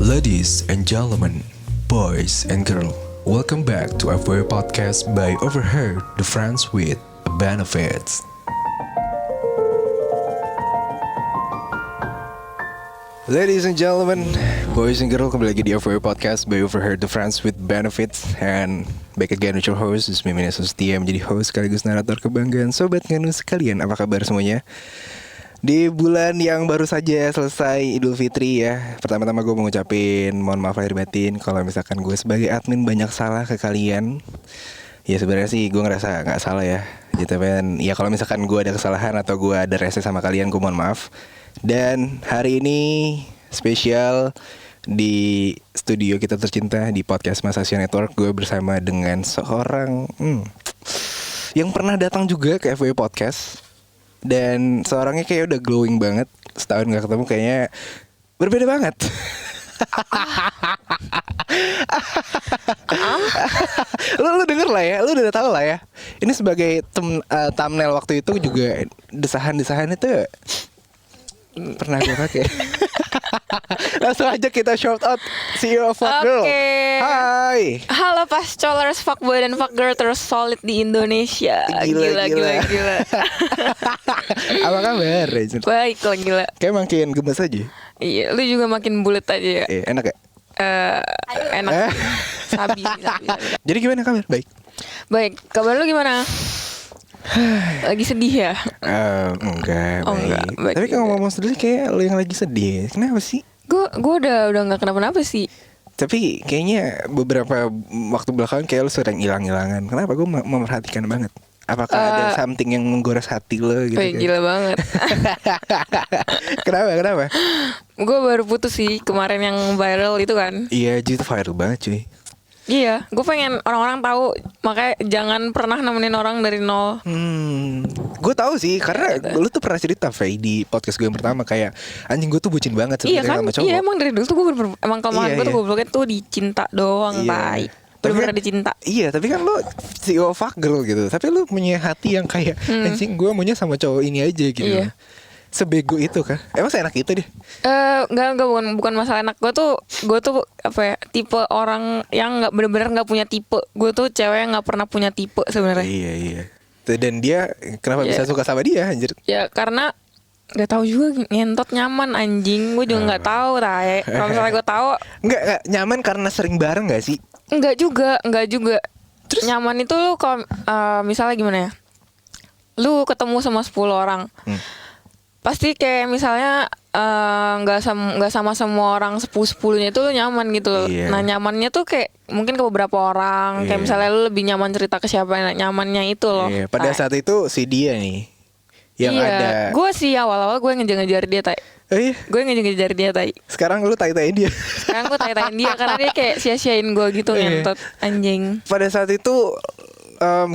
Ladies and gentlemen, boys and girls, welcome back to FWA Podcast by Overheard, the Friends with Benefits. Ladies and gentlemen, boys and girls, kembali lagi di FWA Podcast by Overheard, the Friends with Benefits. And back again with your host, this is Mimin Setia, menjadi host sekaligus narator kebanggaan Sobat Nganu sekalian. Apa kabar semuanya? Di bulan yang baru saja selesai Idul Fitri ya, pertama-tama gue mau ngucapin mohon maaf lahir batin kalau misalkan gue sebagai admin banyak salah ke kalian. Ya sebenarnya sih gue ngerasa gak salah ya, gitu kan. Ya kalau misalkan gue ada kesalahan atau gue ada rese sama kalian, gue mohon maaf. Dan hari ini spesial di studio kita tercinta di podcast Mas Asia Network, gue bersama dengan seorang yang pernah datang juga ke FWA Podcast. Dan seorangnya kayak udah glowing banget. Setahun gak ketemu kayaknya berbeda banget. Lu denger lah ya, lu udah tahu lah ya. Ini sebagai thumbnail waktu itu juga desahan-desahan itu pernah gue pakai. Langsung aja kita shout out CEO of Fuck Girl. Hai. Halo pascolers, fuckboy dan fuckgirl terus solid di Indonesia. Gila. Apa kabar? Baik lah, gila. Kayak makin gemes aja. Iya, lu juga makin bulet aja ya. Iya, enak ya? Enak. Sabi. Jadi gimana kabar? Baik, kabar lu gimana? Lagi sedih ya? Enggak, baik. Tapi kalau ngomong sedih kayak lo yang lagi sedih. Kenapa sih? Gue udah nggak kenapa-napa sih. Tapi kayaknya beberapa waktu belakangan kayak lo sering hilang-hilangan. Kenapa? Gue memperhatikan banget. Apakah ada something yang menggores hati lo gitu? Gila banget. Kenapa? Gue baru putus sih kemarin yang viral itu kan. Iya, itu viral banget cuy. Iya, gue pengen orang-orang tahu, makanya jangan pernah nemenin orang dari nol. Gue tahu sih, karena lu tuh pernah cerita Faye di podcast gue yang pertama kayak anjing gue tuh bucin banget sebenarnya kan? Sama cowok. Iya emang dari dulu tuh gue emang kelemahan gue tuh gobloknya tuh dicinta doang, tai. Bener-bener dicinta. Iya, tapi kan lu CEO fuck girl gitu. Tapi lu punya hati yang kayak anjing gue maunya sama cowok ini aja gitu. Iya. Sebego itu kan? Emang seenak itu deh? Enggak bukan masalah enak. Gue tuh apa ya, tipe orang yang nggak bener-bener nggak punya tipe. Gue tuh cewek yang nggak pernah punya tipe sebenarnya. Iya. Dan dia kenapa bisa suka sama dia anjir? Ya karena nggak tahu juga, ngentot nyaman anjing. Gue juga nggak tahu tai. Kalau misalnya gue tahu nggak nyaman karena sering bareng nggak sih? Enggak juga. Terus nyaman itu lu kalau misalnya gimana ya? Lu ketemu sama 10 orang. Pasti kayak misalnya nggak sama semua orang 10-10-nya itu lu nyaman gitu. Iya. Nah nyamannya tuh kayak mungkin ke beberapa orang. Kayak misalnya lu lebih nyaman cerita ke siapa yang nyamannya itu loh. Iya. Pada saat itu si dia nih yang ada. Gue sih awal-awal gue ngejar-ngejar dia tai. Oh iya? Gue ngejar-ngejar dia tai. Sekarang lu tai-taiin dia. Sekarang gue tai-taiin dia karena dia kayak sia-siain gue gitu, ngentot anjing. Pada saat itu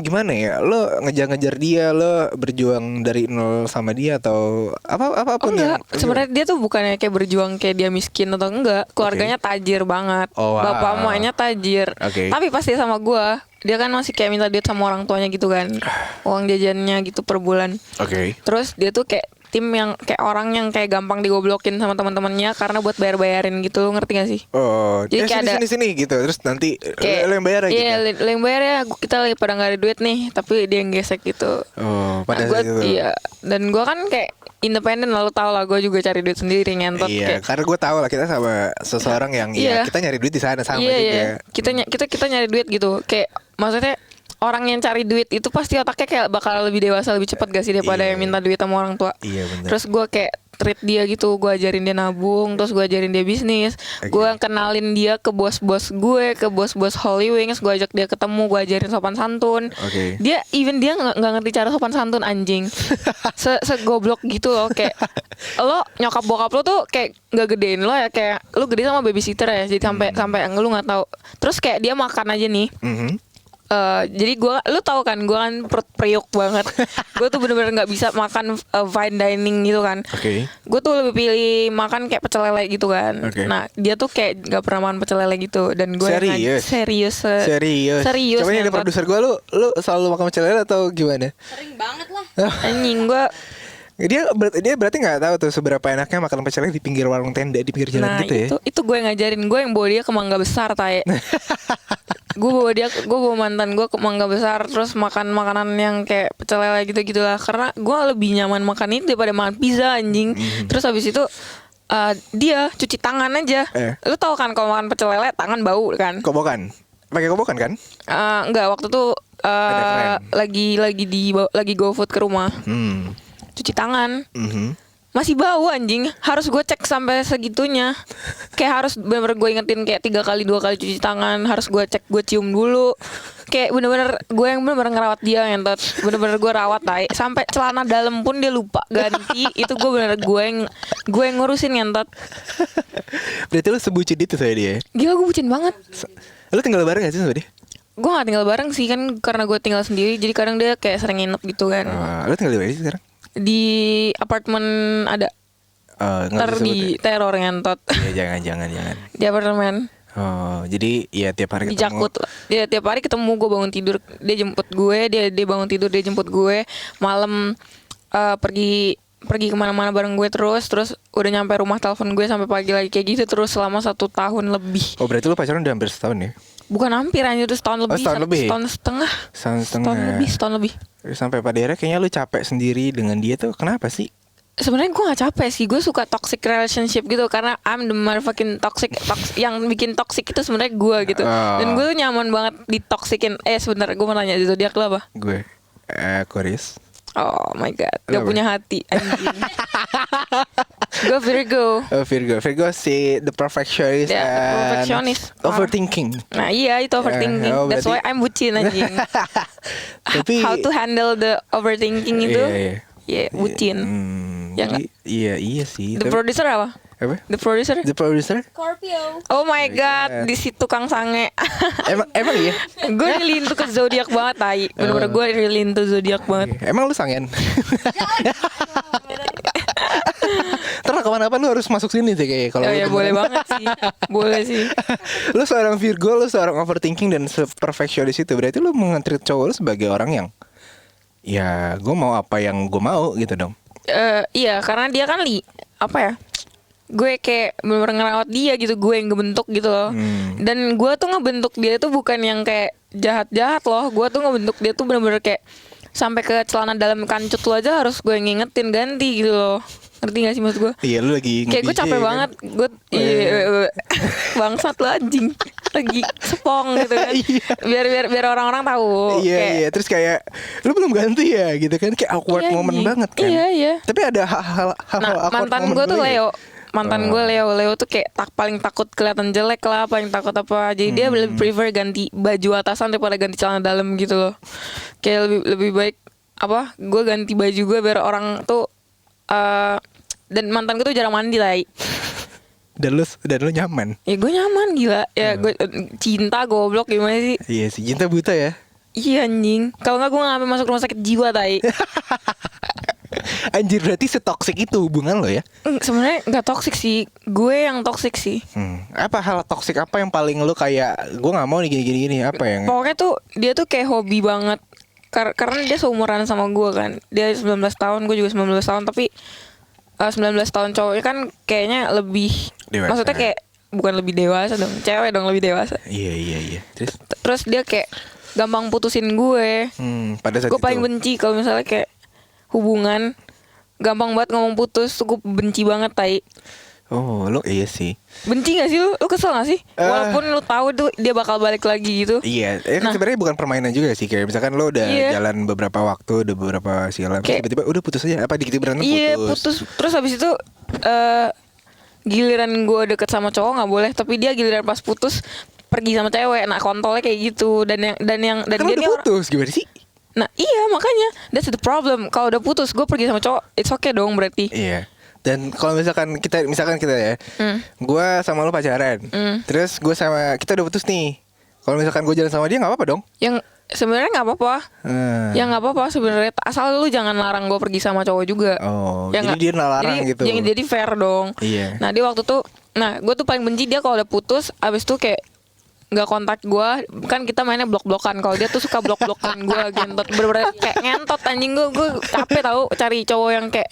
gimana ya? Lo ngejar-ngejar dia, lo berjuang dari nol sama dia atau apapun enggak. Sebenarnya dia tuh bukannya kayak berjuang kayak dia miskin atau enggak. Keluarganya tajir banget. Oh, wow. Bapak emaknya tajir. Tapi pasti sama gue, dia kan masih kayak minta duit sama orang tuanya gitu kan. Uang jajannya gitu per bulan. Terus dia tuh kayak tim yang kayak orang yang kayak gampang digoblokin sama teman-temannya karena buat bayar-bayarin gitu, lo ngerti gak sih? Oh, jadi kayak sini gitu. Terus nanti kayak, lo yang bayar gitu. Iya, lo yang bayar ya. Kita lagi pada nggak ada duit nih, tapi dia yang gesek gitu. Oh, pada saat itu. Iya. Dan gue kan kayak independen, lalu tau lah gue juga cari duit sendiri ngentot. Iya, kayak, karena gue tahu lah kita sama seseorang yang ya kita nyari duit di sana sama juga. Iya. Kita nyari duit gitu. Kayak maksudnya orang yang cari duit itu pasti otaknya kayak bakal lebih dewasa, lebih cepat gak sih daripada yang minta duit sama orang tua. Iya bener. Terus gue kayak treat dia gitu, gue ajarin dia nabung, terus gue ajarin dia bisnis, gue kenalin dia ke bos-bos gue, ke bos-bos Holy Wings, gue ajak dia ketemu, gue ajarin sopan santun. Dia nggak ngerti cara sopan santun anjing. Segoblok gitu loh, kayak lo nyokap bokap lo tuh kayak nggak gedein lo ya, kayak lo gede sama babysitter ya, jadi sampai lo nggak tahu. Terus kayak dia makan aja nih. Jadi lu tahu kan gue kan perut periuk banget. Gue tuh bener-bener nggak bisa makan fine dining gitu kan. Gue tuh lebih pilih makan kayak pecel lele gitu kan. Nah dia tuh kayak nggak pernah makan pecel lele gitu. Dan gue serius. Coba ini ada produser gue, lu selalu makan pecel lele atau gimana? Sering banget lah. Anjing gue Dia berarti nggak tahu tuh seberapa enaknya makan pecel lele di pinggir warung tenda di pinggir jalan gitu ya. Itu gue ngajarin, gue yang bawa dia ke Mangga Besar tae. Gue bawa mantan gue ke Mangga Besar, terus makan makanan yang kayak pecel lele gitu-gitulah, karena gue lebih nyaman makan itu daripada makan pizza anjing. Terus habis itu dia cuci tangan aja. Lu tau kan kalau makan pecel lele tangan bau kan? Kobokan. Pakai kobokan kan? Enggak, waktu itu lagi GoFood ke rumah. Cuci tangan. Masih bau anjing. Harus gue cek sampai segitunya. Kayak harus bener-bener gue ingetin kayak 2 kali cuci tangan. Harus gue cek, gue cium dulu. Kayak bener-bener gue yang bener-bener ngerawat dia ngentot. Bener-bener gue rawat tai. Sampai celana dalam pun dia lupa ganti. Itu gue bener gue yang ngurusin ngentot. Berarti lu sebucin itu sama dia? Gila, gue bucin banget. Lu tinggal bareng gak sih sama dia? Gue gak tinggal bareng sih kan, karena gue tinggal sendiri. Jadi kadang dia kayak sering nginep gitu kan. Lu tinggal di mana sih sekarang? Di apartemen ada. Ntar di teror ngentot. Iya jangan. Di apartemen. Jadi ya tiap hari di ketemu. Jakut. Dia tiap hari ketemu, gue bangun tidur dia jemput gue, dia bangun tidur dia jemput gue. Malam pergi kemana-mana bareng gue terus udah nyampe rumah telepon gue sampai pagi lagi kayak gitu terus selama 1 tahun lebih. Oh berarti lu pacaran udah hampir setahun ya? Bukan hampir, anjir, itu setahun lebih. Setahun setengah. Setahun lebih. Sampai pada akhirnya kayaknya lu capek sendiri dengan dia tuh, kenapa sih? Sebenarnya gue gak capek sih, gue suka toxic relationship gitu karena I'm the motherfucking toxic yang bikin toxic itu sebenarnya gue gitu. Dan gue tuh nyaman banget ditoxikin. Sebentar, gue mau nanya, di zodiak lo apa? Gue Aquarius. Oh my god, gak punya hati anjing. Gue Virgo. Virgo si the perfectionist. The perfectionist. Overthinking. Nah iya, itu overthinking. That's why I'm bucin anjing. Tapi how to handle the overthinking itu? Iya, bucin. Iya sih. The producer apa? Apa? The producer? Scorpio. Oh my god, di situ Kang Sange. emang iya. Gue really into ke zodiak banget, tai. Bener-bener gue really into zodiak banget. Emang lu sangen? Terus kapan-kapan lu harus masuk sini sih kayak kalau. Ya boleh banget sih. Boleh sih. Lu seorang Virgo, lu seorang overthinking dan perfectionist itu, berarti lu nge-treat cowok lu sebagai orang yang ya gue mau apa yang gue mau gitu dong. Iya, karena dia kan apa ya? Gue kayak bener-bener ngerawat dia gitu, gue yang ngebentuk gitu loh. Dan gue tuh ngebentuk dia tuh bukan yang kayak jahat-jahat loh. Gue tuh ngebentuk dia tuh bener-bener kayak sampai ke celana dalam kancut lo aja harus gue ngingetin ganti gitu loh. Ngerti gak sih maksud gue? Iya, lu lagi kayak gue capek kan? banget. Gue bangsat lo anjing. Lagi sepong gitu kan. Biar orang-orang tahu. Iya. Terus kayak lu belum ganti ya gitu kan, kayak awkward moment banget kan. Iya. Tapi ada hal awkward mantan gue tuh Leo. Mantan gue Leo tuh kayak paling takut kelihatan jelek lah, paling takut apa. Jadi dia lebih prefer ganti baju atasan daripada ganti celana dalam gitu loh. Kayak lebih baik apa? Gue ganti baju gue biar orang tuh dan mantan gue tuh jarang mandi lah. Dan lu nyaman. Ya gue nyaman gila. Ya gue cinta goblok gimana sih? Iya sih, cinta buta ya. Iya anjing. Kalau nggak gue nggak sampai masuk rumah sakit jiwa tai. Anjir, berarti setoksik itu hubungan lo ya? Sebenarnya nggak toksik sih, gue yang toksik sih. Apa hal toksik apa yang paling lo kayak gue nggak mau nih gini apa yang? Pokoknya tuh dia tuh kayak hobi banget. Karena dia seumuran sama gue kan. Dia 19 tahun, gue juga 19 tahun. Tapi 19 tahun cowoknya kan kayaknya lebih dewasa. Maksudnya kayak bukan lebih dewasa dong, cewek dong lebih dewasa. Iya. Terus dia kayak gampang putusin gue. Pada saat gue paling itu benci kalau misalnya kayak hubungan gampang banget ngomong putus tuh, gue benci banget tai. Oh, lo iya sih. Benci gak sih lu? Lu kesel gak sih? Walaupun lu tahu tuh dia bakal balik lagi gitu. Iya, sebenarnya bukan permainan juga sih. Kayak misalkan lo udah jalan beberapa waktu, udah beberapa segala, tiba-tiba udah putus aja. Apa dikit berantem putus? Iya, putus. Terus habis itu giliran gue deket sama cowok nggak boleh, tapi dia giliran pas putus pergi sama cewek. Nah, kontolnya kayak gitu. Dan kan dia udah putus gimana sih? Nah iya makanya that's the problem. Kalau udah putus gue pergi sama cowok, it's okay dong berarti. Iya. Dan kalau misalkan kita ya, gue sama lo pacaran, terus gue sama kita udah putus nih. Kalau misalkan gue jalan sama dia nggak apa-apa dong? Yang sebenarnya nggak apa-apa. Yang nggak apa-apa sebenarnya, asal lu jangan larang gue pergi sama cowok juga. Oh. Ya jadi dia nalarang gitu. Jadi fair dong. Iya. Nah dia waktu tuh, gue tuh paling benci dia kalau udah putus, abis tuh kayak nggak kontak gue, kan kita mainnya blok-blokan. Kalau dia tuh suka blok-blokan gue, gentot, bener-bener kayak ngentot anjing. Gue capek tahu cari cowok yang kayak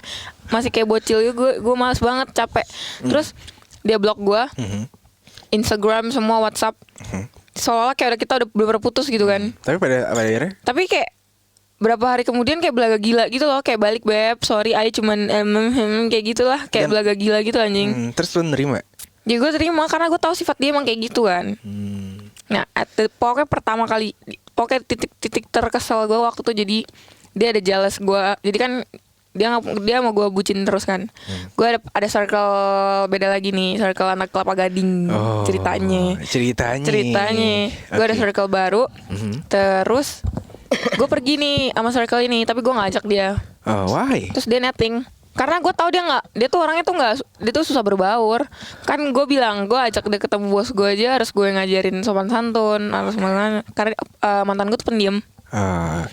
masih kayak bocil gitu. Gue males banget, capek. Terus dia blok gue, Instagram semua, WhatsApp, seolah kayak kita udah bener-bener putus gitu kan. Tapi pada akhirnya, tapi kayak berapa hari kemudian kayak belaga gila gitu loh, kayak balik beb, sorry I cuman kayak gitulah, kayak belaga gila gitu anjing. Terus lu nerima? Ya gue terima karena gue tahu sifat dia emang kayak gitu kan. Nah, pokoknya pertama kali, pokoknya titik terkesel gue waktu itu, jadi dia ada jealous gue. Jadi kan dia mau gue bucin terus kan. Gue ada circle beda lagi nih, circle anak Kelapa Gading. Ceritanya. Gue ada circle baru. Terus gue pergi nih sama circle ini, tapi gue ngajak dia. Why? Terus dia netting. Karena gue tahu dia tuh orangnya tuh dia tuh susah berbaur. Kan gue bilang gue ajak dia ketemu bos gue aja harus gue ngajarin sopan santun, harus mana. Karena mantan gue tuh pendiam.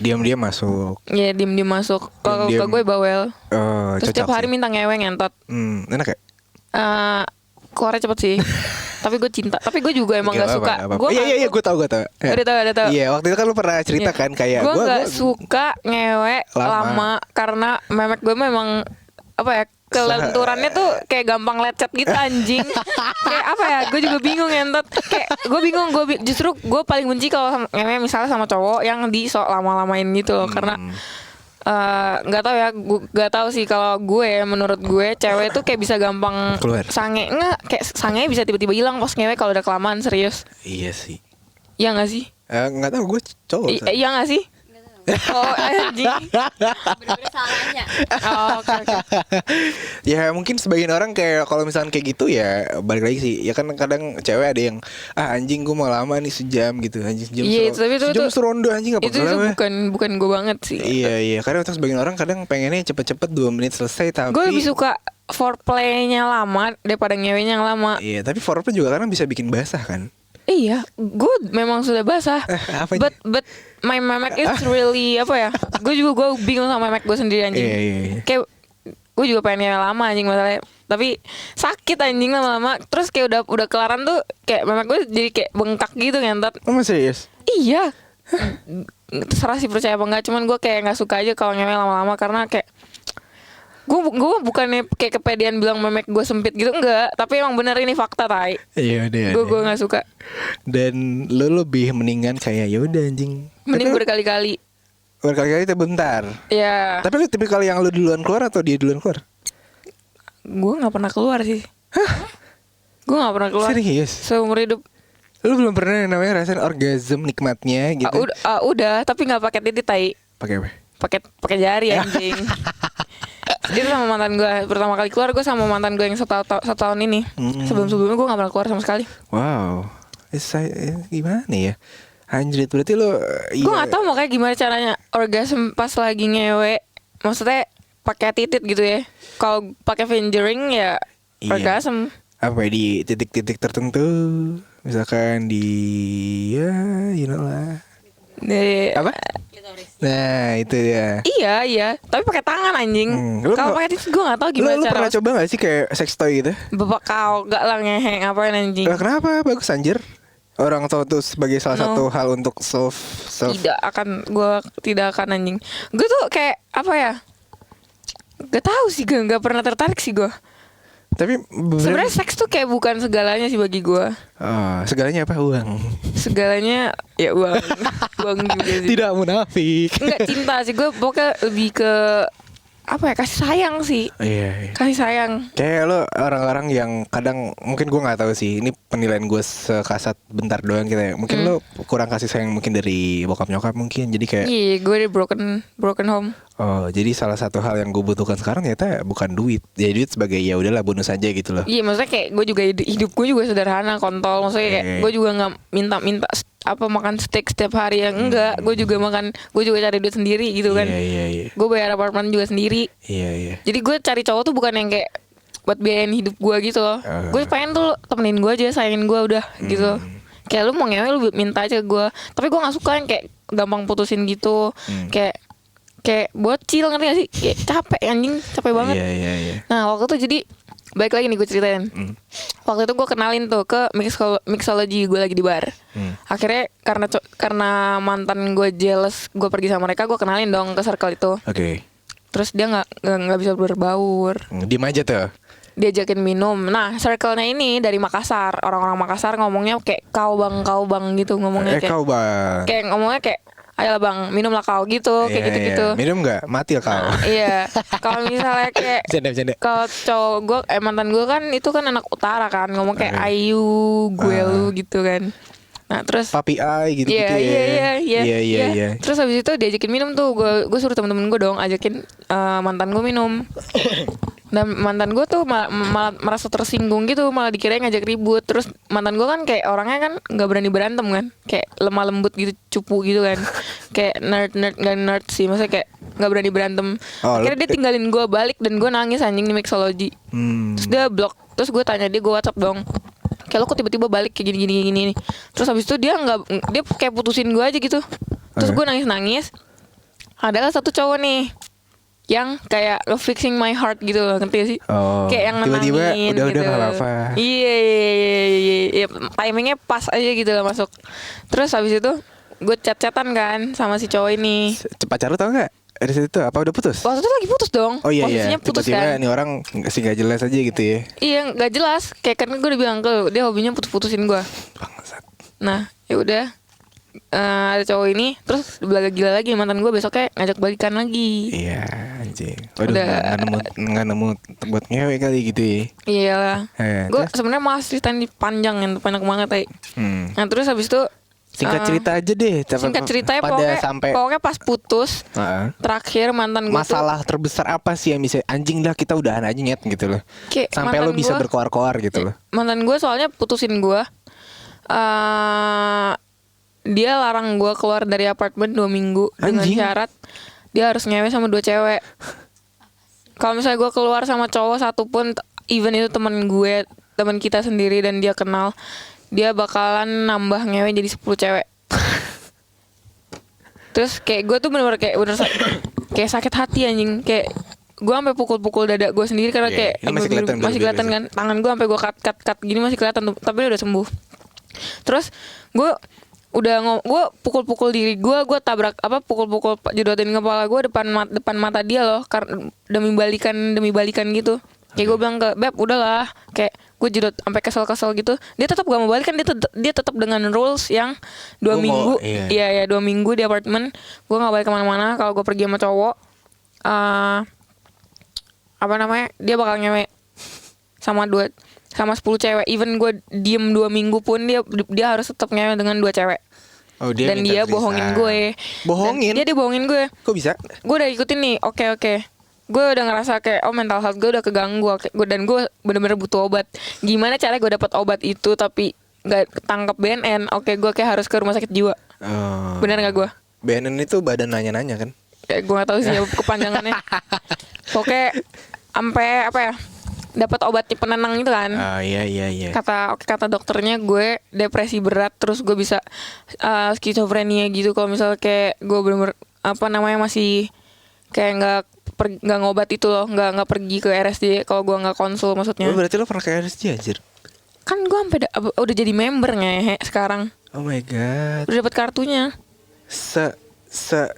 Diam-diam masuk. Iya, diam-diam masuk. Kalau ke gue bawel. Terus tiap hari minta ngewe ngentot. Enak ya? Keluarnya cepet sih. Tapi gue cinta. Tapi gue juga emang gak suka. Iya, gue tahu. Udah tahu. Iya, waktu itu kan lu pernah cerita kan kayak gue gak suka ngewe lama karena memek gue memang apa ya, kelenturannya tuh kayak gampang lecet gitu anjing. Kayak apa ya, gue juga bingung ngentot. Kayak gue bingung, justru gue paling benci kalau ngewe misalnya sama cowok yang di sok lama-lamain gitu loh. Karena nggak tahu ya, nggak tahu sih, kalau gue, menurut gue cewek tuh kayak bisa gampang keluar. Sange sangenya bisa tiba-tiba hilang pas ngewe kalau udah kelamaan, serius. Iya sih. Iya nggak sih? Nggak tahu, gue cowok. Iya nggak sih? Oh anjing. Bener-bener salahnya. Oke. Ya mungkin sebagian orang kayak kalau misalkan kayak gitu ya balik lagi sih. Ya kan kadang cewek ada yang anjing gue mau lama nih sejam gitu, anjing sejam. Iya, tapi sejam serondo anjing apa itu bukan gue banget sih. Iya. Karena untuk sebagian orang kadang pengennya cepet-cepet 2 menit selesai, tapi gue lebih suka foreplay-nya lama daripada ngewenya yang lama. Iya, tapi foreplay juga kadang bisa bikin basah kan. Iya, gue memang sudah basah. But my memek is really apa ya? Gue bingung sama memek gue sendiri anjing. Iya. Kayak gue juga pengen ngewe lama anjing masalahnya. Tapi sakit anjing lama-lama. Terus kayak udah kelaran tuh kayak memek gue jadi kayak bengkak gitu ngentot. Oh serius? Iya. Terserah sih percaya apa enggak, cuman gue kayak nggak suka aja kalau ngewe lama-lama karena kayak gue bukannya kayak kepedean bilang memek gue sempit gitu, enggak, tapi emang bener ini fakta tai. Iya deh. Gue nggak suka. Dan lo lebih mendingan kayak ya udah anjing. Mending berkali-kali itu bentar. Ya. Tapi lu tipikal yang lu duluan keluar atau dia duluan keluar? Gue nggak pernah keluar sih. Gue nggak pernah keluar. Serius? Seumur hidup. Lu belum pernah yang namanya rasain orgasm nikmatnya gitu? Udah, tapi nggak pakai titik tai. Pakai apa? Pakai jari anjing. Itu sama mantan gue pertama kali keluar, gue sama mantan gue yang setahun ini. Sebelumnya gue nggak pernah keluar sama sekali. Wow, gimana ya? Anjir, berarti lo. Gue nggak tahu makanya gimana caranya orgasm pas lagi ngewe. Maksudnya pakai titit gitu ya. Kalau pakai fingering ya orgasm. Apa di titik-titik tertentu? Misalkan di you know lah. Apa? Nah itu ya. Iya. Tapi pakai tangan anjing. Kalau pakai titik gue nggak tahu gimana lu cara. Pernah coba nggak sih kayak sex toy gitu? Bapak kau gak lah ngehe ngapain anjing. Kenapa? Bagus anjir. Orang tahu tuh sebagai salah satu hal untuk self. Gue tidak akan anjing. Gue tuh kayak apa ya? Gak tahu sih, gak pernah tertarik sih gue. Tapi sebenarnya seks tuh kayak bukan segalanya sih bagi gue. Segalanya apa? Uang. Segalanya ya uang. Uang juga sih. Tidak munafik. Enggak, cinta sih gue, pokoknya lebih ke apa ya, kasih sayang sih. Iya. Kasih sayang. Kayak lo orang-orang yang kadang mungkin gue nggak tahu sih, ini penilaian gue sekasat bentar doang gitu ya. Mungkin lo kurang kasih sayang mungkin dari bokap nyokap mungkin, jadi kayak. Iya, gue di broken home. Oh, jadi salah satu hal yang gue butuhkan sekarang ternyata bukan duit. Ya duit sebagai ya udahlah bonus aja gitu loh. Iya, maksudnya kayak gue juga hidup gue juga sederhana, kontol. Maksudnya kayak gue juga nggak minta apa makan steak setiap hari, yang enggak. Gue juga cari duit sendiri gitu kan. Iya. Gue bayar apartemen juga sendiri. Iya. Jadi gue cari cowok tuh bukan yang kayak buat biayain hidup gue gitu loh. Gue pengen tuh temenin gue aja, sayangin gue udah gitu. Kayak lu mau ngewe lu minta aja ke gue. Tapi gue nggak suka yang kayak gampang putusin gitu. Kayak bocil, ngerti gak sih? Kayak capek anjing, capek banget. Iya. Nah waktu itu jadi baik lagi nih gue ceritain. Waktu itu gue kenalin tuh ke mixology, gue lagi di bar. Akhirnya karena mantan gue jealous gue pergi sama mereka, gue kenalin dong ke circle itu. Oke. Terus dia nggak bisa berbaur. Diem aja tuh. Diajakin minum. Nah, circle-nya ini dari Makassar. Orang-orang Makassar ngomongnya kayak kau bang gitu ngomongnya kayak. Kau bang. Kayak ngomongnya kayak ayolah bang, minumlah kau gitu, kayak gitu-gitu. Minum nggak? Mati kau. Iya. Kalau misalnya kayak Bercanda. kalau cowok gue, mantan gue kan itu kan anak utara kan, ngomong kayak ayu, gue lu gitu kan. Nah terus Papi ai gitu Iya. Iya. Terus habis itu diajakin minum tuh, gue suruh temen-temen gue dong ajakin mantan gue minum. Dan mantan gue tuh malah merasa tersinggung gitu, malah dikirain ngajak ribut. Terus mantan gue kan kayak orangnya kan nggak berani berantem kan, kayak lemah lembut gitu, cupu gitu kan. Kayak nerd sih, maksudnya kayak nggak berani berantem. Akhirnya dia tinggalin gue balik dan gue nangis anjing di mixology. Terus dia blok. Terus gue tanya dia, gue WhatsApp dong, kayak lo kok tiba-tiba balik kayak gini. Terus habis itu dia kayak putusin gue aja gitu. Terus gue nangis. Adalah satu cowok nih yang kayak lo fixing my heart gitu, ngerti gak sih? Kayak yang nenangin tiba-tiba udah gitu. gak apa-apa. Iya. Timingnya pas aja gitu lah masuk. Terus habis itu gue chat-chatan kan sama si cowok ini. Pacar lu tau gak? Dari situ apa udah putus? Waktu itu lagi putus dong. Oh iya. Posisinya putus Tiba-tiba kan. nih orang gak jelas aja gitu ya. Iya gak jelas. Kayak kan gue udah bilang ke dia hobinya putusin gue. Bangsat. Nah ya udah. Ada cowok ini terus belaga gila lagi mantan gue, besoknya ngajak balikan lagi. Iya anjing. Waduh Udah. nggak nemu buat ngewe kali gitu ya. Iyalah. Gue Terus? sebenarnya masih tadi panjang yang banyak banget tadi. Nah terus habis itu Singkat cerita aja deh. singkat ceritanya pada sampai pokoknya pas putus terakhir mantan gue masalah terbesar apa sih yang bisa anjing dah kita udahan aja nyet gitu loh. Kayak Sampai lo mantan bisa gua- berkoar-koar gitu loh. mantan gue soalnya putusin gue. Dia larang gue keluar dari apartemen 2 minggu dengan Anjing. syarat dia harus ngewe sama 2 cewek. Kalau misalnya gue keluar sama cowok satu pun, even itu teman kita sendiri dan dia kenal, dia bakalan nambah ngewe jadi 10 cewek. Terus kayak gue tuh bener-bener kayak sakit hati anjing. Kayak gue sampai pukul-pukul dada gue sendiri karena Iya, kayak ini masih kelihatan masih kelihatan kan tangan gue sampai gue cut gini masih kelihatan tuh, tapi dia udah sembuh. Terus gue gue pukul-pukul diri gue tabrak pukul-pukul jedotin kepala gue depan mata dia loh, karena demi balikan gitu. Kayak gue bilang ke Beb udahlah, kayak gue jedot sampai kesel gitu. Dia tetap gak mau balikan, dia tetap dengan rules yang 2 minggu. Iya 2 minggu di apartemen. Gue gak balik kemana-mana. Kalau gue pergi sama cowok, dia bakal ngewe sama 10 cewek. Even gue diem 2 minggu pun dia harus tetap ngewe dengan 2 cewek. Oh, Dan dia bohongin gue. Bohongin? Dia bohongin gue. Kok bisa? Gue udah ikutin nih. Oke. Gue udah ngerasa kayak mental health gue udah keganggu. Dan gue bener-bener butuh obat. Gimana caranya gue dapat obat itu tapi nggak ketangkep BNN? Oke, gue kayak harus ke rumah sakit jiwa. Bener nggak gue? BNN itu badan nanya-nanya kan? Kayak gue nggak tahu sih kepanjangannya. Pokoknya sampai dapat obat penenang itu kan. Iya. Kata dokternya gue depresi berat, terus gue bisa skizofrenia gitu kalau misalnya kayak gue bener-bener masih kayak nggak ngobat itu loh, nggak pergi ke RSJ kalau gue nggak konsul maksudnya. Oh, berarti lo pernah ke RSJ anjir? Kan gue sampai udah jadi member ngehe sekarang. Oh my god. Udah dapat kartunya.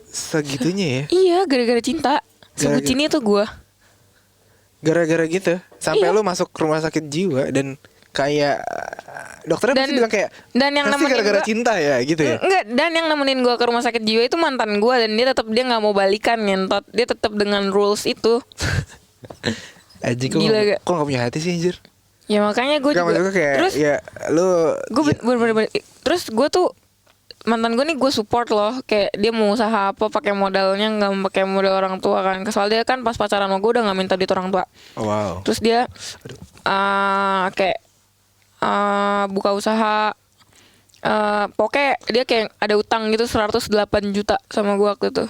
Segitunya ya? Iya, gara-gara cinta. Sebutin itu gue. Gara-gara gitu sampai Iya. lo masuk rumah sakit jiwa dan kayak dokternya pasti bilang kayak dan yang pasti nemenin gara-gara gua- cinta ya gitu ya. Enggak, dan yang nemenin gue ke rumah sakit jiwa itu mantan gue, dan dia nggak mau balikan ngentot. Dia tetap dengan rules itu. Anjing Gila gak? kok gak punya hati sih anjir. Ya makanya gue juga kayak terus ya lo gue bener-bener terus gue tuh mantan gue nih gue support loh, kayak dia mau usaha apa pakai modalnya nggak pakai modal orang tua kan. Kesal dia kan pas pacaran sama gue udah nggak minta duit orang tua. Oh, wow. Terus dia kayak buka usaha, pokoknya dia kayak ada utang gitu 108 juta sama gue waktu itu.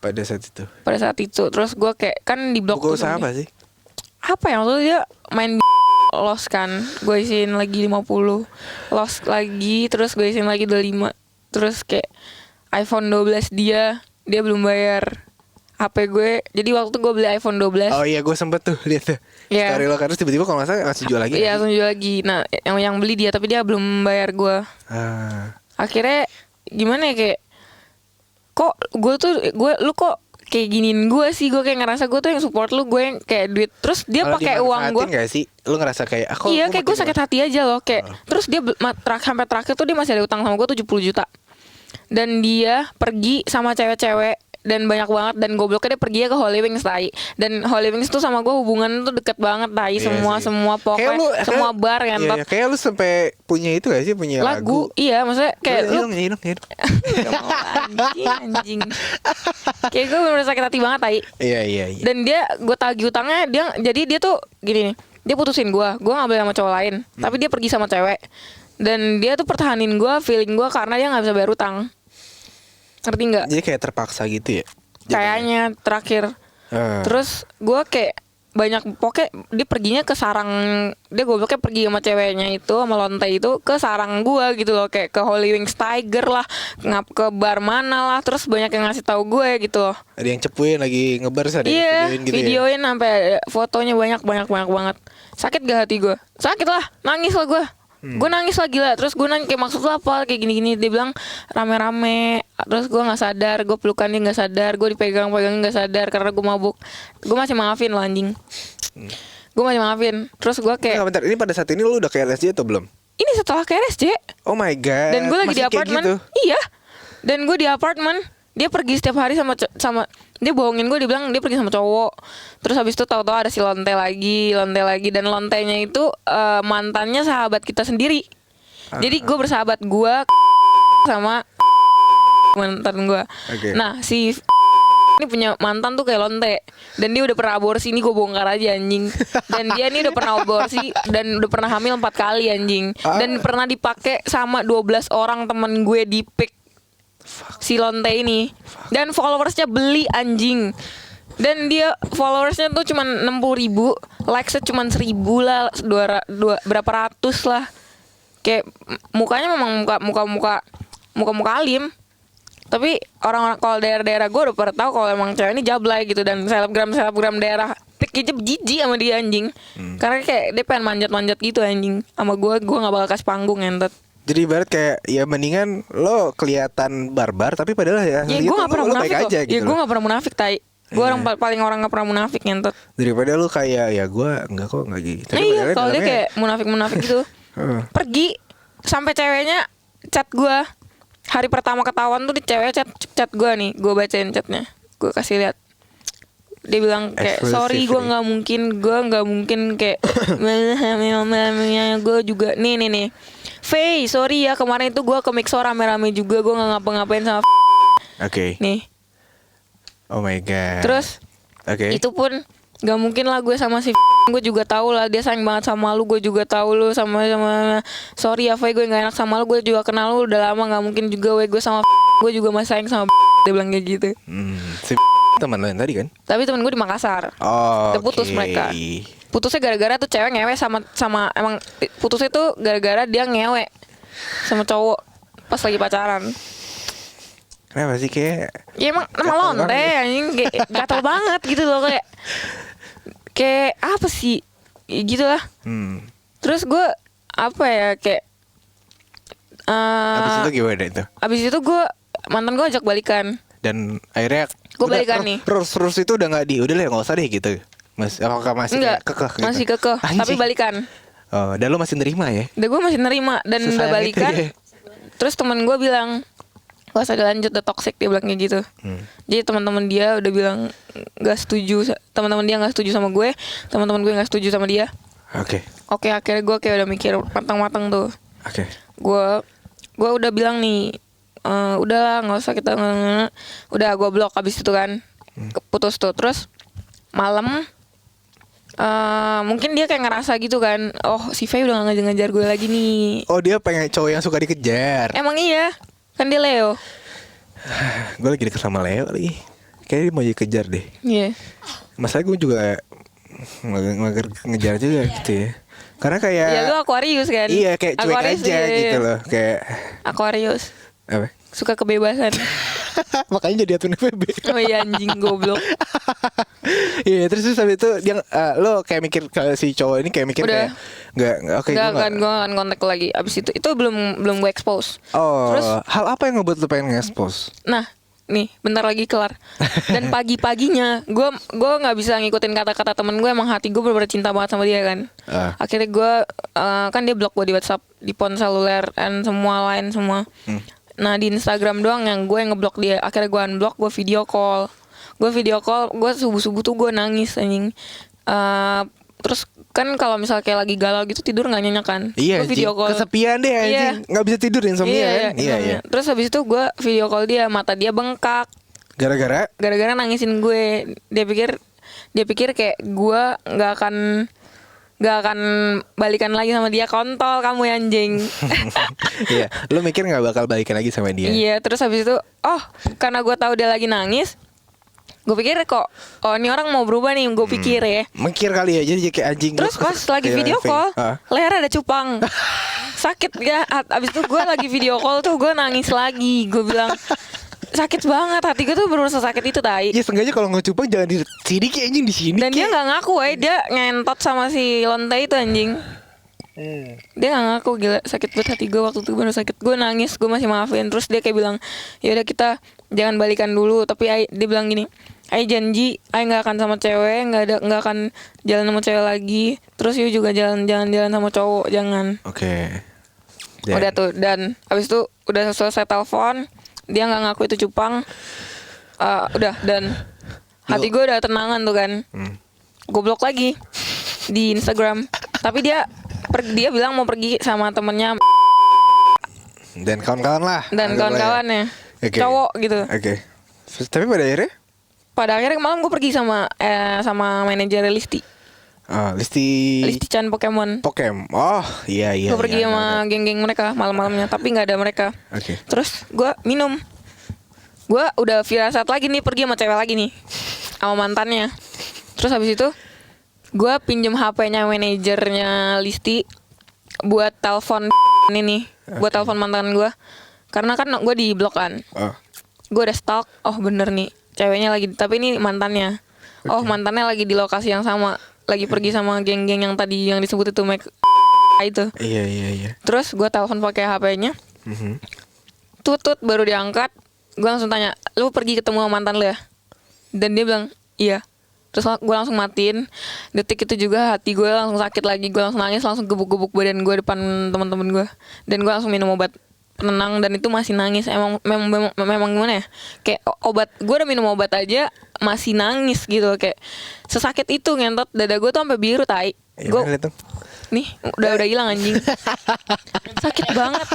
Pada saat itu. Terus gue kayak kan di blok buka tuh usaha sama apa dia. sih? Apa ya waktu itu dia main loss kan, gue isiin lagi 50, loss lagi, terus gue isiin lagi 25. Terus kayak iPhone 12 dia belum bayar HP gue. Jadi waktu gue beli iPhone 12. Oh iya gue sempet tuh lihat tuh. Iya. story lo kan, terus tiba-tiba kalau nggak salah langsung jual lagi. Iya, langsung jual lagi. Nah, yang beli dia tapi dia belum bayar gue. Akhirnya gimana ya, kayak kok lu kok kayak giniin gue sih, gue kayak ngerasa gue tuh yang support lu, gue yang kayak duit, terus dia pakai uang gue. Gak sih? Lu ngerasa kayak iya, kayak gue sakit hati aja loh, kayak terus dia sampai terakhir tuh dia masih ada utang sama gue 70 juta. Dan dia pergi sama cewek-cewek dan banyak banget, dan gobloknya dia pergi ke Holy Wings tai. Dan Holy Wings tuh sama gue hubungan tuh deket banget tai, semua pokoknya semua bar kan. Iya, kayak lu sampai punya itu gak sih, punya lagu. Iya, maksudnya kayak lu hidup. anjing. Kayak gue bener sakit hati banget tai. Iya. Dan gue tagih utangnya, jadi dia tuh gini nih, dia putusin gue nggak boleh sama cowok lain, tapi dia pergi sama cewek. Dan dia tuh pertahanin gue, feeling gue, karena dia nggak bisa bayar utang. Ngerti nggak? Jadi kayak terpaksa gitu ya? Kayaknya terakhir. Terus gue kayak banyak, pokoknya dia perginya ke sarang, dia gobloknya pergi sama ceweknya itu, sama lonte itu ke sarang gue gitu loh, kayak ke Holy Wings Tiger lah, ke bar mana lah, terus banyak yang ngasih tahu gue gitu loh. Ada yang cepuin lagi ngebar, ada yang videoin ya? Sampai fotonya banyak banget. Sakit gak hati gue? Sakit lah, nangis lah gue. Gue nangis lah gila. Terus gue nanya kayak maksud lu apa kayak gini-gini. Dia bilang rame-rame. Terus gue gak sadar, gue pelukan dia gak sadar, gue dipegang-pegangin gak sadar karena gue mabuk. Gue masih maafin lo anjing. Gue masih maafin. Terus gue kayak bentar, ini pada saat ini lu udah ke LSJ atau belum? Ini setelah ke RSJ. Oh my god. Dan gue lagi di apartemen gitu? Iya. Dan gue di apartemen. Dia pergi setiap hari sama dia bohongin gue, dia bilang dia pergi sama cowok. Terus habis itu tahu-tahu ada si lonte lagi, dan lontenya itu mantannya sahabat kita sendiri. Jadi gue bersahabat gue sama mantan gue. Nah, si ini punya mantan tuh kayak lonte, dan dia udah pernah aborsi. Ini gue bongkar aja anjing. Dan dia ini udah pernah aborsi dan udah pernah hamil 4 kali anjing. Dan pernah dipakai sama 12 orang temen gue di pick si lonte ini. Dan followersnya beli anjing. Dan dia followersnya tuh cuman 60.000, likesnya cuman 1.000 lah, berapa ratus lah. Kayak mukanya memang muka alim. Tapi orang-orang kalau daerah-daerah gue udah pada tahu kalau emang cewek ini jablay gitu. Dan selebgram daerah pik aja jijik sama dia anjing. Karena kayak dia pengen manjat-manjat gitu anjing. Sama gue gak bakal kasih panggung entet. Jadi ibarat kayak ya mendingan lo kelihatan barbar tapi padahal ya gue gak pernah munafik aja gitu. Ya gue gak pernah munafik tai. Gue orang gak pernah munafik ngentot. Daripada lo kayak ya gue enggak kok enggak gitu. Iya, kalau dia kayak munafik gitu. Pergi sampai ceweknya chat gue. Hari pertama ketahuan tuh di cewek chat gue nih. Gue bacain chatnya, gue kasih lihat. Dia bilang kayak sorry gue nggak mungkin kayak gue juga nih Faye, sorry ya kemarin itu gue ke Mixo rame-rame juga, gue nggak ngapa-ngapain sama nih. Oh my god. Terus itu pun nggak mungkin lah gue sama si gue juga tahu lah dia sayang banget sama lu, gue juga tahu lu sama sorry ya Faye, gue nggak enak sama lu, gue juga kenal lu udah lama, nggak mungkin juga gue sama gue juga masih sayang sama dia bilang kayak gitu. Si teman lo yang tadi kan? Tapi temen gue di Makassar. Udah putus mereka. Putusnya gara-gara tuh cewek ngewe sama emang putusnya tuh gara-gara dia ngewe sama cowok pas lagi pacaran. Kenapa sih kayak? Ya emang nama lonte anjing, kayak gatel banget gitu loh, kayak apa sih gitu lah. Terus gue apa ya kayak abis itu gimana itu? Abis itu gue mantan gue ajak balikan. Dan akhirnya gue balikan nih. Terus itu udah nggak udah lah nggak usah deh gitu. Apakah masih kekeh? Gitu? Masih kekeh, tapi balikan. Oh, dan lo masih nerima ya? Dan gue masih nerima dan udah balikan. Ya? Terus teman gue bilang, gak usah lanjut, udah toxic, dia bilang kayak gitu. Jadi teman-teman dia udah bilang nggak setuju, teman-teman dia nggak setuju sama gue, teman-teman gue nggak setuju sama dia. Oke, akhirnya gue kayak udah mikir matang-matang tuh. Gue udah bilang nih, udahlah nggak usah kita, udah gue blok abis itu kan, putus tuh. Terus malam mungkin dia kayak ngerasa gitu kan, oh si Faye udah gak ngejar gue lagi nih. Oh dia pengen cowok yang suka dikejar. Emang iya, kan dia Leo. Gue lagi deket sama Leo lagi, kayaknya dia mau dikejar deh. Iya. Masalahnya gue juga ngejar juga gitu ya. Karena kayak ya lu Aquarius kan. Iya kayak cuek Aquarius aja gitu loh. Kayak Aquarius. Apa? suka kebebasan. Makanya jadi admin FWB. Oh iya anjing goblok. Iya, terus habis itu dia lo kayak mikir kalau si cowok ini kayak mikir Udah. kayak enggak oke Gak gue kan, gue gak akan kontak lagi. Abis itu belum gue expose. Oh, Terus, hal apa yang ngebuat lo pengen nge-expose? nah nih bentar lagi kelar. Dan pagi-paginya gue nggak bisa ngikutin kata-kata temen gue. Emang hati gue bener-bener cinta banget sama dia kan. Akhirnya gue kan dia blok gue di WhatsApp, di ponsel seluler dan semua lain semua. Nah di Instagram doang yang gue ngeblok dia. Akhirnya gue unblock, gue video call, gue subuh tuh gue nangis anjing. Terus kan kalau misal kayak lagi galau gitu tidur nggak nyenyak kan. Iya, Gua video call. kesepian deh anjing. Nggak bisa tidur insomnia kan. Iya. Terus habis itu gue video call dia, mata dia bengkak gara-gara nangisin gue. Dia pikir kayak gue nggak akan balikan lagi sama dia. Kontol kamu ya, anjing. Iya, lu mikir nggak bakal balikan lagi sama dia? Iya, terus habis itu karena gue tahu dia lagi nangis, gue pikir kok ini orang mau berubah nih, gue pikir ya. Mikir kali ya, jadi kayak anjing. Terus pas lagi video call, leher ada cupang. Sakit ya. Abis itu gue lagi video call tuh gue nangis lagi. Gue bilang sakit banget, hati gue tuh berusaha sakit itu tai. Ya sengaja kalau ngecupang jangan di sini kayak anjing di sini. Dan dia nggak ngaku dia ngentot sama si lonte itu anjing. Dia nggak ngaku, gila sakit banget hati gue waktu itu, bener sakit. Gue nangis, gue masih maafin. Terus dia kayak bilang ya udah kita jangan balikan dulu, tapi dia bilang gini, Ai janji Ai nggak akan sama cewek, nggak akan jalan sama cewek lagi. Terus you juga jangan jalan sama cowok, jangan. Oke. Udah tuh, dan abis itu udah selesai telepon, dia nggak ngaku itu cupang. Udah, dan hati gue udah tenangan tuh kan. Gue blok lagi di Instagram, tapi dia bilang mau pergi sama temennya dan kawan-kawan lah. dan kawan-kawannya, cowok gitu. Oke. Tapi pada akhirnya malam gue pergi sama manajer Listi. Listi Chan Pokemon. Oh iya. Gue pergi sama geng-geng mereka malam-malamnya, tapi nggak ada mereka. Oke. Terus gue minum. Gue udah firasat lagi nih, pergi sama cewek lagi nih, sama mantannya. Terus habis itu gue pinjem HP-nya manajernya Listi buat telepon ini, buat telepon mantan gue. Karena kan gue di blok kan. Gue udah stalk, bener nih ceweknya lagi, tapi ini mantannya. Mantannya lagi di lokasi yang sama, lagi pergi sama geng-geng yang tadi yang disebut itu itu. Iya. Terus gue telepon pakai HP-nya. Tutut baru diangkat. Gue langsung tanya, lu pergi ketemu sama mantan lu ya? Dan dia bilang iya. Terus gue langsung matiin. Detik itu juga hati gue langsung sakit lagi. Gue langsung nangis, langsung gebuk-gebuk badan gue depan teman-teman gue. Dan gue langsung minum obat penenang, dan itu masih nangis. Memang gimana ya, kayak obat, gue udah minum obat aja masih nangis gitu. Kayak sesakit itu ngentot, dada gue tuh sampai biru tai. Gue nih udah hilang anjing. Sakit banget.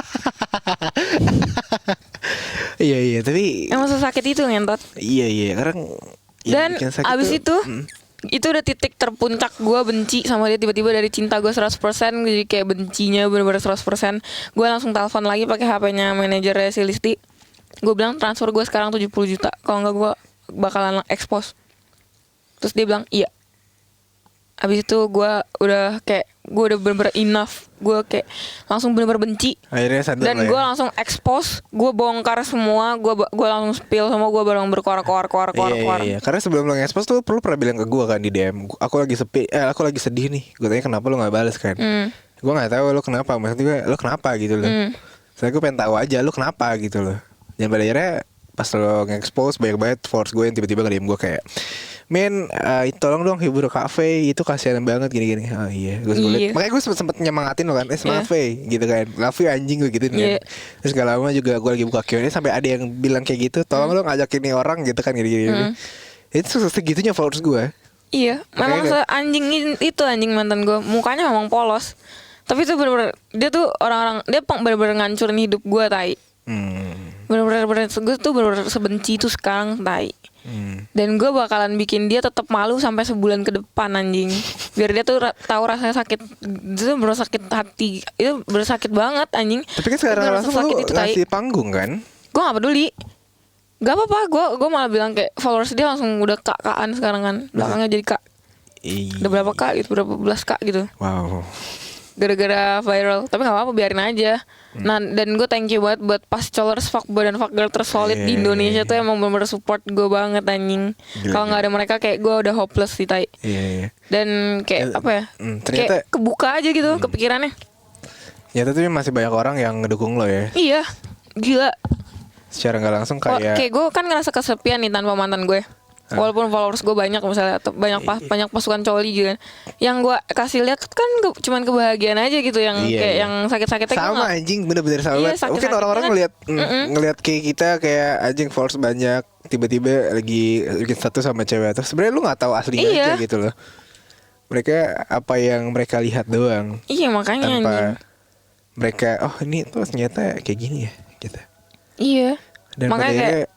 Iya, tapi emang sesakit itu ngentot. Iya, karena dan abis itu udah titik terpuncak gue benci sama dia. Tiba-tiba dari cinta gue 100% jadi kayak bencinya bener-bener 100%. Gue langsung telepon lagi pakai HP-nya manajernya si Listi. Gue bilang transfer gue sekarang 70 juta, kalau nggak gue bakalan expose. Terus dia bilang iya. Abis itu gue udah bener-bener enough. Gue kayak langsung bener-bener benci. Akhirnya sadar. Dan gue langsung expose. Gue bongkar semua. Gue langsung spill semua. Gue bareng berkoar-koar. Iya. Karena sebelum lo nge-expose tuh perlu pernah bilang ke gue kan di DM, aku lagi lagi sedih nih. Gue tanya kenapa lo gak balas kan. Gue gak tahu lo kenapa. Maksudnya lo kenapa gitu loh. Soalnya gue pengen tahu aja lo kenapa gitu loh. Dan pada akhirnya pas lo nge-expose, banyak banget force gue yang tiba-tiba nge-DM gue kayak, men, tolong dong hibur kafe, itu kasihan banget gini-gini. Oh iya, makanya gue sempet nyemangatin lo kan, semangat Fe, gitu kan, love you anjing gue gitu kan. Terus gak lama juga gue lagi buka Q&A sampai ada yang bilang kayak gitu, tolong lo ngajakin nih orang gitu kan, gini-gini. Itu segitunya followers gue. Iya, memang anjing itu anjing mantan gue, mukanya memang polos, tapi itu bener-bener dia tuh dia bener-bener ngancurin hidup gue tai. Bener-bener gue tuh bener-bener sebenci itu sekarang tai. Dan gue bakalan bikin dia tetap malu sampai sebulan ke depan anjing, biar dia tuh tahu rasanya sakit. Itu bener sakit hati, itu bener sakit banget anjing. Tapi kan sekarang langsung lu ngasih panggung kan? Gue gak peduli, gak apa-apa. Gue malah bilang kayak followers dia langsung udah kak-kakan sekarang kan, belakangnya jadi kak. Udah berapa kak gitu, berapa belas kak gitu. Wow. gara-gara viral. Tapi nggak apa-apa, biarin aja. Nah, dan gue thank you banget buat pascolers, fuckboy dan fuckgirl tersolid di Indonesia tuh emang bener-bener support gue banget anjing. Kalau nggak ada mereka kayak gue udah hopeless sih tai. Dan kayak apa ya? Ternyata kayak kebuka aja gitu kepikirannya. Ya tapi masih banyak orang yang ngedukung lo ya. Iya, gila. Secara nggak langsung kayak gue kan ngerasa kesepian nih tanpa mantan gue. Walaupun followers gue banyak misalnya, atau banyak pasukan coli gitu kan. Yang gue kasih lihat kan cuman kebahagiaan aja gitu, yang kayak yang sakit-sakitnya sama anjing, bener-bener sama banget. Mungkin orang-orang ngelihat kayak kita kayak anjing followers banyak, tiba-tiba lagi bikin status sama cewek, terus sebenarnya lu nggak tahu aslinya aja gitu loh. Mereka apa yang mereka lihat doang. Iya, makanya tanpa anjing. Mereka ini tuh ternyata kayak gini ya gitu. Iya. Dan makanya kayak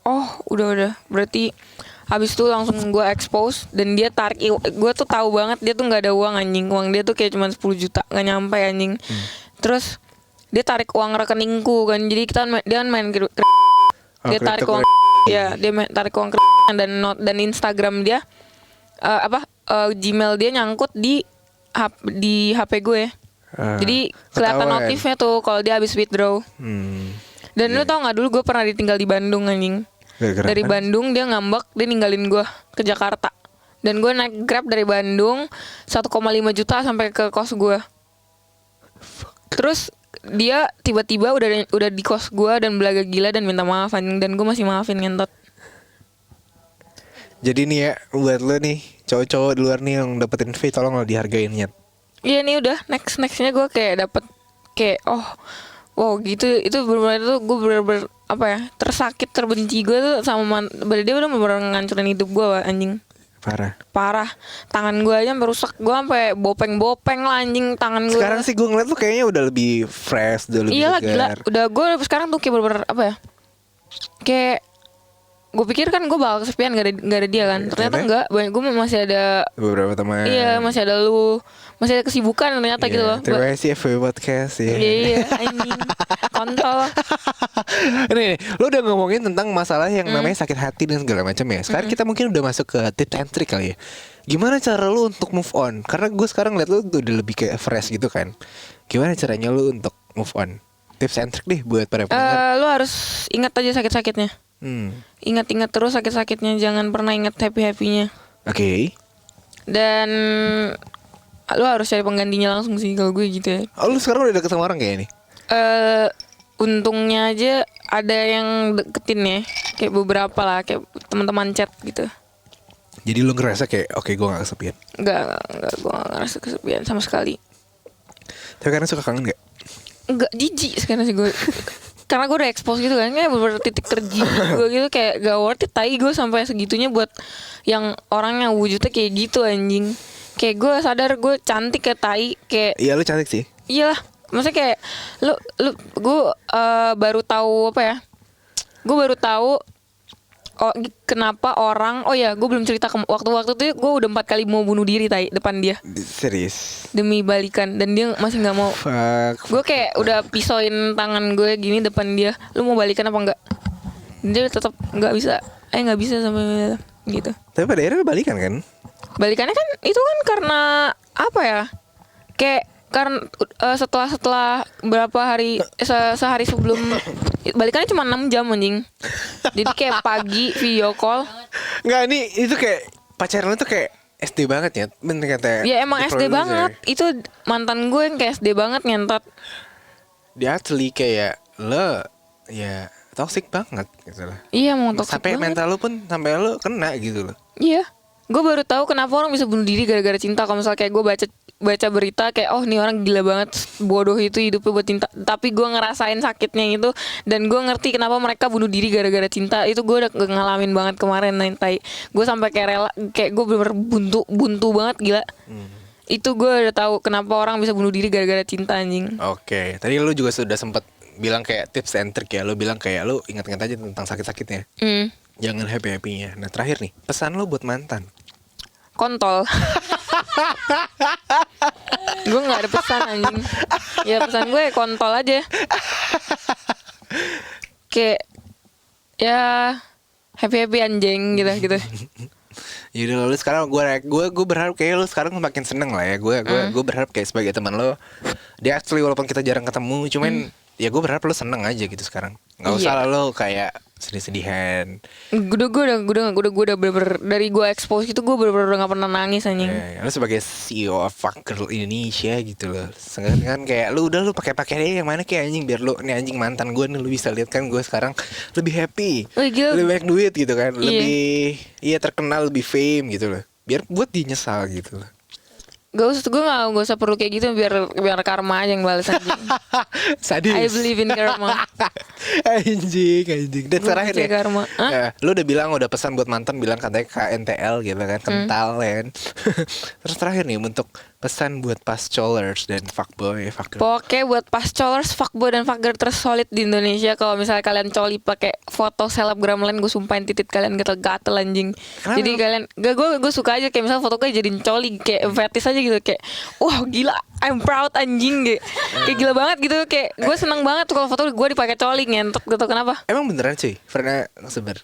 udah berarti habis itu langsung gue expose. Dan dia tarik, gue tuh tahu banget dia tuh nggak ada uang anjing. Uang dia tuh kayak cuma 10 juta, nggak nyampe anjing. Terus dia tarik uang rekeningku kan. Jadi dia main dia tarik uang ya, dia tarik uang dan Instagram dia Gmail dia nyangkut di HP gue. Jadi kelihatan notifnya tuh kalau dia habis withdraw. Dan lu tau gak, dulu gue pernah ditinggal di Bandung anjing. Dari Bandung dia ngambek, dia ninggalin gue ke Jakarta. Dan gue naik Grab dari Bandung 1,5 juta sampai ke kos gue. Terus dia tiba-tiba udah di kos gue dan belaga gila dan minta maaf anjing. Dan gue masih maafin ngentot. Jadi nih ya, buat lo nih cowok-cowok di luar nih yang dapetin V, tolong lo dihargain ya. Iya nih udah nextnya gue kayak dapet kayak wow gitu. Itu bener-bener tuh gue bener-bener apa ya, tersakit, terbenci gue tuh sama berarti dia udah bener-bener ngancurin hidup gue anjing. Parah. Tangan gue aja sampai rusak. Gue sampai bopeng lah anjing tangan gue. Sekarang sih gue ngeliat tuh kayaknya udah lebih fresh, udah lebih segar. Gila. Udah gue sekarang tuh kayak bener-bener apa ya, kayak gue pikir kan gue bakal kesepian gak ada dia kan. Ternyata enggak, gue masih ada beberapa teman. Iya, masih ada lu, masih ada kesibukan ternyata gitu loh. Terima kasih FW Podcast ya. Iya anjing kontol. Nih, lu udah ngomongin tentang masalah yang namanya sakit hati dan segala macam ya. Sekarang kita mungkin udah masuk ke tips and trick kali ya. Gimana cara lu untuk move on? Karena gue sekarang liat lu udah lebih kayak fresh gitu kan. Gimana caranya lu untuk move on? Tips and trick deh buat para pendengar. Lu harus ingat aja sakit-sakitnya. Ingat-ingat terus sakit-sakitnya, jangan pernah ingat happy-happynya. Oke. Dan lu harus cari penggantinya langsung sih kalau gue gitu ya. Lu sekarang udah deket sama orang kayak ini? Untungnya aja ada yang deketin ya, kayak beberapa lah, kayak teman-teman chat gitu. Jadi lu ngerasa kayak oke, gue gak kesepian? Enggak, gue gak ngerasa kesepian sama sekali. Tapi karena suka kangen gak? Enggak, jijik sekarang sih gue. Karena gue udah expose gitu kan, kayak beberapa titik terjijik gue gitu, kayak gak worth it tai gue sampai segitunya buat yang orang yang wujudnya kayak gitu anjing. Kayak gue sadar gue cantik kayak tai, kayak iya lu cantik sih. Iyalah, maksudnya kayak gue baru tahu apa ya? Gue baru tahu kenapa orang, gue belum cerita waktu itu gue udah 4 kali mau bunuh diri tai depan dia. Serius? Demi balikan, dan dia masih nggak mau. Gue kayak udah pisauin tangan gue gini depan dia, lu mau balikan apa enggak? Dia tetap nggak bisa, nggak bisa sampai gitu. Tapi pada akhirnya balikan kan? Balikannya kan itu kan karena apa ya? Kayak karena setelah berapa hari sehari sebelum balikannya cuma 6 jam anjing. Jadi kayak pagi video call. Enggak, itu kayak pacaran lu tuh kayak SD banget ya. Bener kata. Ya emang SD banget. Itu mantan gue yang kayak SD banget ngentot. Dia asli kayak lo ya toxic banget gitu loh. Iya, mau toxic sampai banget. Mental lu pun sampai lu kena gitu loh. Iya. Gue baru tahu kenapa orang bisa bunuh diri gara-gara cinta. Kalau misalnya kayak gue baca berita kayak nih orang gila banget, bodoh itu hidupnya buat cinta. Tapi gue ngerasain sakitnya itu, dan gue ngerti kenapa mereka bunuh diri gara-gara cinta. Itu gue udah ngalamin banget kemarin tai. Gue sampai kayak rela, kayak gue bener buntu banget gila. Itu gue udah tahu kenapa orang bisa bunuh diri gara-gara cinta anjing. Oke, tadi lu juga sudah sempat bilang kayak tips and trick ya. Lu bilang kayak lu ingat-ingat aja tentang sakit-sakitnya. Jangan happy-happynya. Nah terakhir nih, pesan lu buat mantan. Kontol. Gue gak ada pesan anjing. Ya pesan gue kontol aja. Kayak ya happy-happy anjing gitu. Jadi lu sekarang gue berharap kayak lu sekarang makin seneng lah ya. Gue berharap kayak sebagai teman lo, dia actually walaupun kita jarang ketemu, cuman ya gue berharap lu seneng aja gitu sekarang. Nggak usah lah lo kayak sedih-sedihan. Gue udah bener-bener dari gue expose itu gue bener-bener gak pernah nangis anjing. Lu sebagai CEO of Fuck Girl Indonesia gitu loh. Sengaja kan kayak lu pakai yang mana kayak anjing biar lu nih anjing mantan gue nih lu bisa lihat kan gue sekarang lebih happy, lebih banyak duit gitu kan, lebih terkenal, lebih fame gitu loh. Biar buat dia nyesal gitu loh. Gak usah perlu kayak gitu biar karma aja yang balas anjing. Sadis. I believe in karma. Anjing. Dan terakhir ya, karma. lu udah bilang udah pesan buat mantan bilang katanya KNTL gitu kan, kental kan. Terus terakhir nih untuk pesan buat pascolers dan fuckboy, fuckgirl. Pokoknya buat pascolers, fuckboy dan fuckgirl tersolid di Indonesia. Kalau misalnya kalian coli pakai foto selebgram lain, gue sumpahin titit kalian gatel-gatel anjing. Kenapa? Jadi kalian gue suka aja kayak misalnya foto gue jadiin coli kayak fetis aja gitu, kayak wah gila, I'm proud anjing gitu. Kayak gila banget gitu, kayak gue seneng banget tuh kalau foto gue dipakai coli ngentot gitu. Kenapa? Emang beneran cuy? Pernah sebar?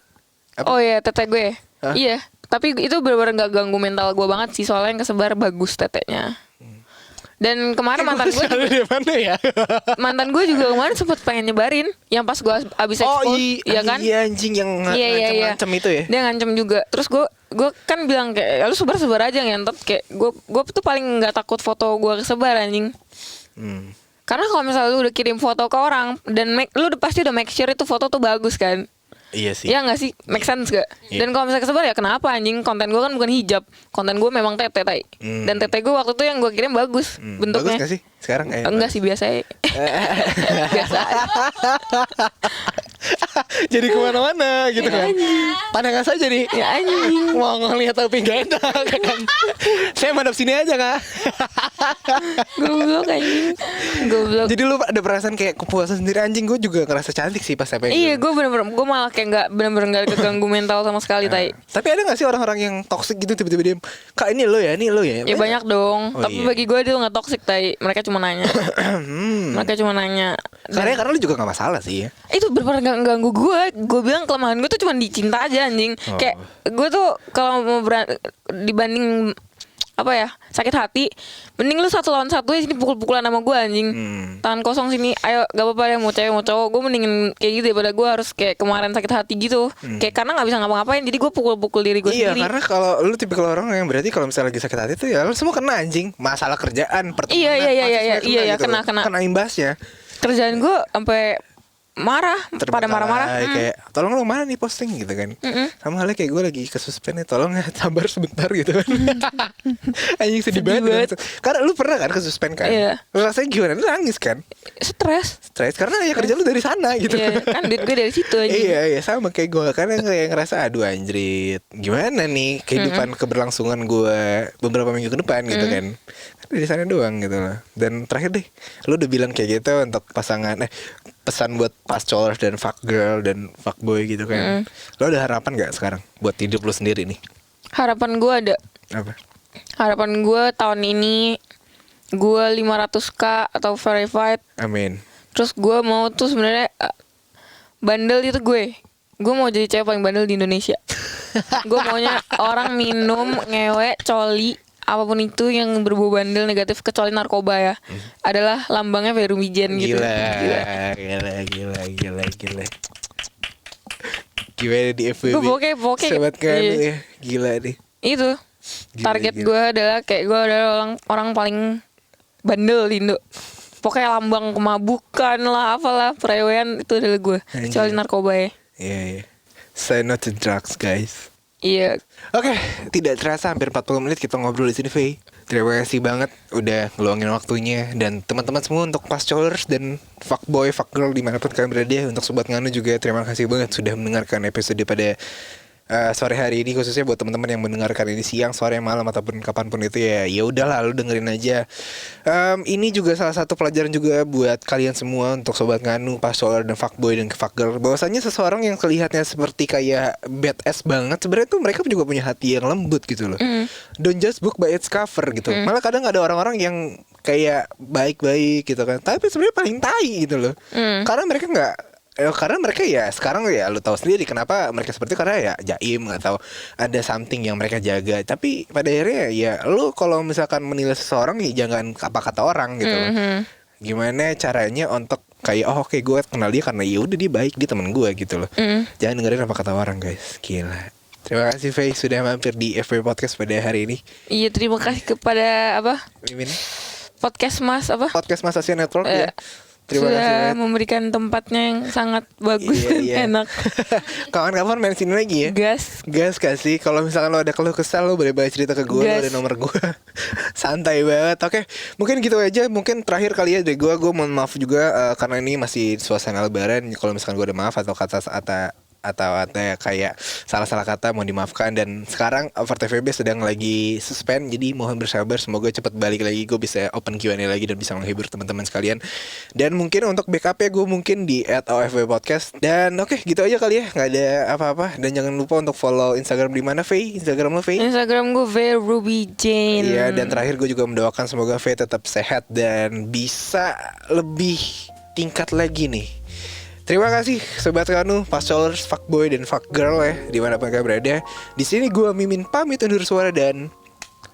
Oh iya, tete gue. Hah? Iya. Tapi itu benar-benar gak ganggu mental gue banget sih, soalnya yang kesebar bagus tetenya. Dan kemarin mantan gue juga, mana ya? mantan gue juga kemarin sempet pengen nyebarin yang pas gue abis expose, iya kan? Iya anjing yang ngancem-ngancem itu ya. Dia ngancem juga. Terus gue kan bilang kayak lu sebar aja ngentot, kayak gue tuh paling nggak takut foto gue kesebar anjing. Karena kalau misalnya lu udah kirim foto ke orang dan lu pasti udah make sure itu foto tuh bagus kan. Iya sih. Ya nggak sih, make sense gak? Iya. Dan kalau misalnya kesebar ya kenapa anjing? Konten gue kan bukan hijab, konten gue memang tete tai. Dan tete gue waktu itu yang gue kirim bagus bentuknya. Bagus gak sih sekarang? Enggak sih, biasa aja. Biasa aja. Jadi kemana-mana gitu kan. Pandangan saja nih. Ya anjing. Mau ngeliat tapi gak enak kan. Saya madep sini aja kak. Goblok anjing. Goblok. Jadi lu ada perasaan kayak kepuasan sendiri anjing. Gue juga ngerasa cantik sih pas sampai. Iya, gue gue malah kayak nggak bener-bener nggak keganggu mental sama sekali tai. Tapi ada gak sih orang-orang yang toxic gitu tiba-tiba diem, kak ini lo ya. Ya banyak dong. Oh, Tapi iya. bagi gue dia nggak toxic tai. Mereka cuma nanya. Mereka cuma nanya. Karena lu juga gak masalah sih ya. Itu bener-bener gak ganggu gue. Gue bilang kelemahan gue tuh cuma dicinta aja anjing. Kayak gue tuh kalau mau dibanding apa ya, sakit hati, mending lu 1 lawan 1 ya, sini pukul-pukulan sama gue anjing. Tangan kosong sini, ayo gak apa-apa ya, mau cewek mau cowok. Gue mendingin kayak gitu daripada gue harus kayak kemarin sakit hati gitu. Kayak karena gak bisa ngapa-ngapain, jadi gue pukul-pukul diri gue Iya, sendiri. karena kalau lu tipikal orang yang berarti kalau misalnya lagi sakit hati tuh ya lu semua kena anjing. Masalah kerjaan, pertemanan, Iya, gitu loh. Kena imbasnya. Kerjaan gue sampai marah, pada marah-marah. Kayak tolong lu mana nih posting gitu kan. Sama halnya kayak gue lagi kesuspend nih, tolong ya sabar sebentar gitu kan. Anjing sedih banget. Karena lu pernah kan kesuspend kan. Iya. Lu rasanya gimana? Lu nangis kan? Stres Karena ya kerja lu dari sana gitu. Iya, kan duit gue dari situ aja. Iya sama kayak gue. Karena kayak ngerasa aduh anjrit, gimana nih kehidupan keberlangsungan gue beberapa minggu ke depan gitu kan. Dari sana doang gitu loh. Dan terakhir deh, lu udah bilang kayak gitu untuk pasangan pesan buat pascolers dan fuck girl dan fuck boy gitu kan. Lo ada harapan gak sekarang buat hidup lo sendiri nih? Harapan gue ada. Apa? Harapan gue tahun ini gue 500k atau verified. Amin. Terus gue mau tuh sebenarnya bandel itu gue. Gue mau jadi cewek paling bandel di Indonesia. Gue maunya orang minum, ngewe, coli, apapun itu yang berbau bandel negatif kecuali narkoba ya, adalah lambangnya Verumijen gitu. Gila. Gimana di FWB? Gue pokoknya Sobat kami ya, gila nih. itu target gue adalah kayak gue adalah orang paling bandel di Indo. Pokoknya lambang kemabukan lah, apalah perewean itu adalah gue. Kecuali narkoba ya. Iya. Say no to drugs guys. Iya. Oke, tidak terasa hampir 40 menit kita ngobrol di sini, Faye. Terima kasih banget udah ngeluangin waktunya. Dan teman-teman semua untuk pascolers dan fuckboy, fuckgirl dimanapun kalian berada. Untuk Sobat Nganu juga terima kasih banget sudah mendengarkan episode pada sore hari ini, khususnya buat teman-teman yang mendengarkan ini siang, sore, malam ataupun kapanpun itu ya udahlah lu dengerin aja. Ini juga salah satu pelajaran juga buat kalian semua untuk Sobat Nganu, pascoler dan fuckboy dan fuckgirl. Bahwasanya seseorang yang kelihatannya seperti kayak badass banget, sebenarnya tuh mereka juga punya hati yang lembut gitu loh. Don't just book by its cover gitu. Malah kadang ada orang-orang yang kayak baik-baik gitu kan, tapi sebenarnya paling tai gitu loh. Karena mereka nggak Karena mereka ya sekarang ya lu tahu sendiri kenapa mereka seperti itu, karena ya jaim atau ada something yang mereka jaga. Tapi pada akhirnya ya lu kalau misalkan menilai seseorang ya jangan apa kata orang gitu loh. Gimana caranya untuk kayak oke gue kenal dia karena ya udah dia baik, dia teman gue gitu loh. Jangan dengerin apa kata orang guys. Gila. Terima kasih Faye sudah mampir di FB Podcast pada hari ini. Iya, terima kasih kepada Mimin. Podcast Mas Podcast Mas Asia Network ya. Terima sudah kasih memberikan tempatnya yang sangat bagus dan enak. Kawan-kawan main sini lagi ya. Gas kasih. Kalau misalkan lo ada keluh kesal lo boleh banget cerita ke gue. Lo ada nomor gue. Santai banget. Oke, mungkin gitu aja. Mungkin terakhir kali ya dari gue mohon maaf juga karena ini masih suasana lebaran. Kalau misalkan gue ada maaf atau kata ada kayak salah-salah kata mohon dimaafkan. Dan sekarang FTVB sedang lagi suspend, jadi mohon bersabar, semoga cepat balik lagi, gue bisa open Q&A lagi dan bisa menghibur teman-teman sekalian. Dan mungkin untuk backupnya gue mungkin di @OFB Podcast. Dan oke, gitu aja kali ya, nggak ada apa-apa. Dan jangan lupa untuk follow Instagram di mana Faye? Instagram lo Faye? Instagram gue Ruby Jane. Iya, dan terakhir gue juga mendoakan semoga Faye tetap sehat dan bisa lebih tingkat lagi nih. Terima kasih Sobat Kanu, Pascolers, Fuckboy, dan Fuckgirl ya, dimanapun kalian berada. Di sini gue Mimin pamit undur suara dan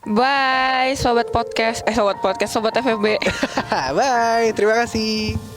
bye Sobat FFB. Bye, terima kasih.